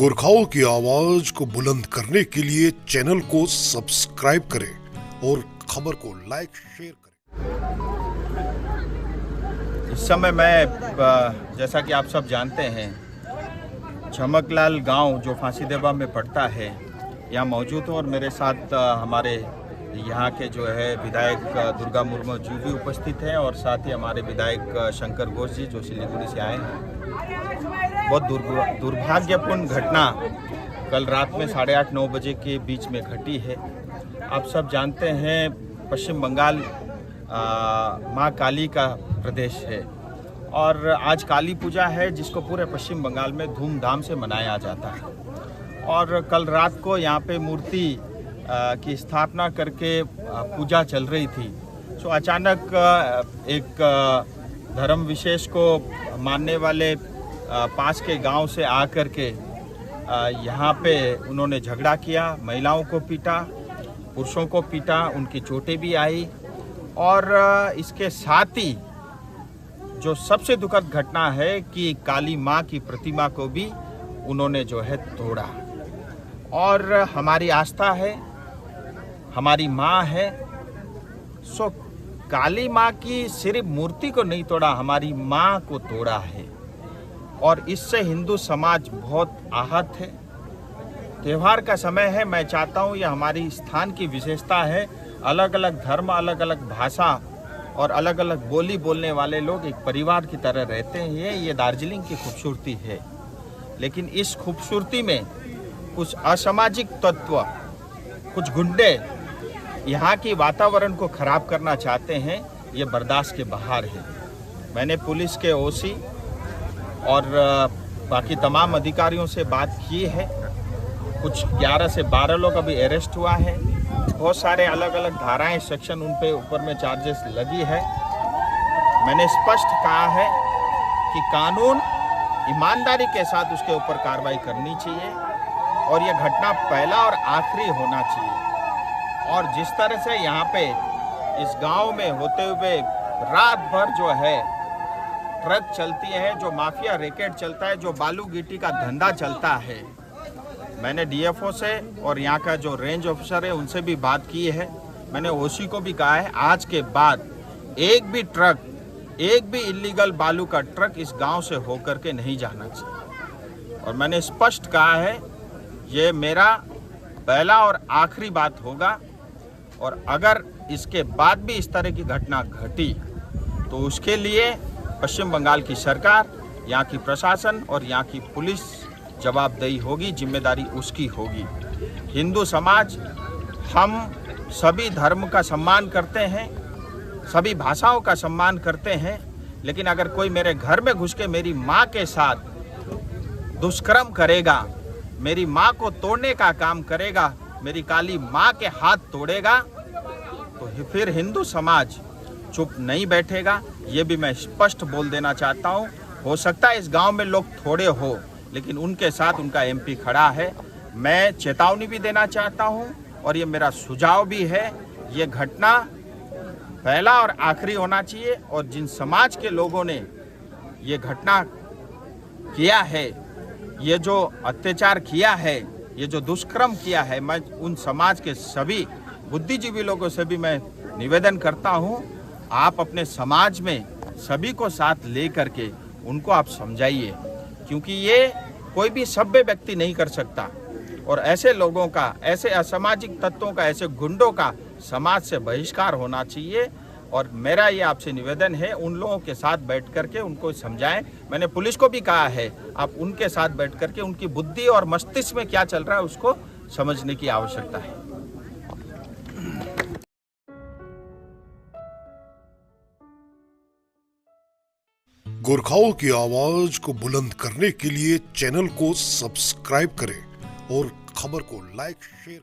गोरखाओं की आवाज को बुलंद करने के लिए चैनल को सब्सक्राइब करें और खबर को लाइक शेयर करें। इस समय मैं जैसा कि आप सब जानते हैं झमकलाल गांव जो फांसीदेवा में पड़ता है यहाँ मौजूद हूँ और मेरे साथ हमारे यहाँ के जो है विधायक दुर्गा मुर्मू जी भी उपस्थित हैं और साथ ही हमारे विधायक शंकर घोष जी जो सिलीगुड़ी से आए हैं। बहुत दुर्भाग्यपूर्ण घटना कल रात में 8:30-9 बजे के बीच में घटी है। आप सब जानते हैं पश्चिम बंगाल माँ काली का प्रदेश है और आज काली पूजा है जिसको पूरे पश्चिम बंगाल में धूमधाम से मनाया जाता है। और कल रात को यहाँ पे मूर्ति की स्थापना करके पूजा चल रही थी तो अचानक एक धर्म विशेष को मानने वाले पास के गांव से आकर के यहाँ पे उन्होंने झगड़ा किया, महिलाओं को पीटा, पुरुषों को पीटा, उनकी चोटें भी आई। और इसके साथ ही जो सबसे दुखद घटना है कि काली माँ की प्रतिमा को भी उन्होंने जो है तोड़ा। और हमारी आस्था है, हमारी माँ है, सो काली माँ की सिर्फ मूर्ति को नहीं तोड़ा, हमारी माँ को तोड़ा है और इससे हिंदू समाज बहुत आहत है। त्यौहार का समय है, मैं चाहता हूँ, यह हमारी स्थान की विशेषता है। अलग अलग धर्म, अलग अलग भाषा और अलग अलग बोली बोलने वाले लोग एक परिवार की तरह रहते हैं। ये दार्जिलिंग की खूबसूरती है, लेकिन इस खूबसूरती में कुछ असामाजिक तत्व, कुछ गुंडे यहाँ की वातावरण को खराब करना चाहते हैं। ये बर्दाश्त के बाहर है। मैंने पुलिस के ओसी और बाकी तमाम अधिकारियों से बात की है। कुछ 11 से 12 लोग अभी अरेस्ट हुआ है। बहुत सारे अलग अलग धाराएं, सेक्शन उन पे ऊपर में चार्जेस लगी है। मैंने स्पष्ट कहा है कि कानून ईमानदारी के साथ उसके ऊपर कार्रवाई करनी चाहिए और यह घटना पहला और आखिरी होना चाहिए। और जिस तरह से यहाँ पे इस गांव में होते हुए रात भर जो है ट्रक चलती है, जो माफिया रैकेट चलता है, जो बालू गिट्टी का धंधा चलता है, मैंने डीएफओ से और यहाँ का जो रेंज ऑफिसर है उनसे भी बात की है। मैंने ओसी को भी कहा है आज के बाद एक भी इलीगल बालू का ट्रक इस गांव से होकर के नहीं जाना चाहिए। और मैंने स्पष्ट कहा है ये मेरा पहला और आखिरी बात होगा और अगर इसके बाद भी इस तरह की घटना घटी तो उसके लिए पश्चिम बंगाल की सरकार, यहाँ की प्रशासन और यहाँ की पुलिस जवाबदेही होगी, जिम्मेदारी उसकी होगी। हिंदू समाज हम सभी धर्म का सम्मान करते हैं, सभी भाषाओं का सम्मान करते हैं, लेकिन अगर कोई मेरे घर में घुस के मेरी माँ के साथ दुष्कर्म करेगा, मेरी माँ को तोड़ने का काम करेगा, मेरी काली माँ के हाथ तोड़ेगा, तो फिर हिंदू समाज चुप नहीं बैठेगा। ये भी मैं स्पष्ट बोल देना चाहता हूँ। हो सकता है इस गांव में लोग थोड़े हो, लेकिन उनके साथ उनका एमपी खड़ा है। मैं चेतावनी भी देना चाहता हूँ और ये मेरा सुझाव भी है, ये घटना पहला और आखिरी होना चाहिए। और जिन समाज के लोगों ने ये घटना किया है, ये जो अत्याचार किया है, ये जो दुष्कर्म किया है, मैं उन समाज के सभी बुद्धिजीवी लोगों से भी मैं निवेदन करता हूँ, आप अपने समाज में सभी को साथ ले करके उनको आप समझाइए, क्योंकि ये कोई भी सभ्य व्यक्ति नहीं कर सकता। और ऐसे लोगों का, ऐसे असामाजिक तत्वों का, ऐसे गुंडों का समाज से बहिष्कार होना चाहिए। और मेरा ये आपसे निवेदन है, उन लोगों के साथ बैठ करके उनको समझाएं। मैंने पुलिस को भी कहा है आप उनके साथ बैठ करके उनकी बुद्धि और मस्तिष्क में क्या चल रहा है उसको समझने की आवश्यकता है। गोरखाओं की आवाज को बुलंद करने के लिए चैनल को सब्सक्राइब करें और खबर को लाइक शेयर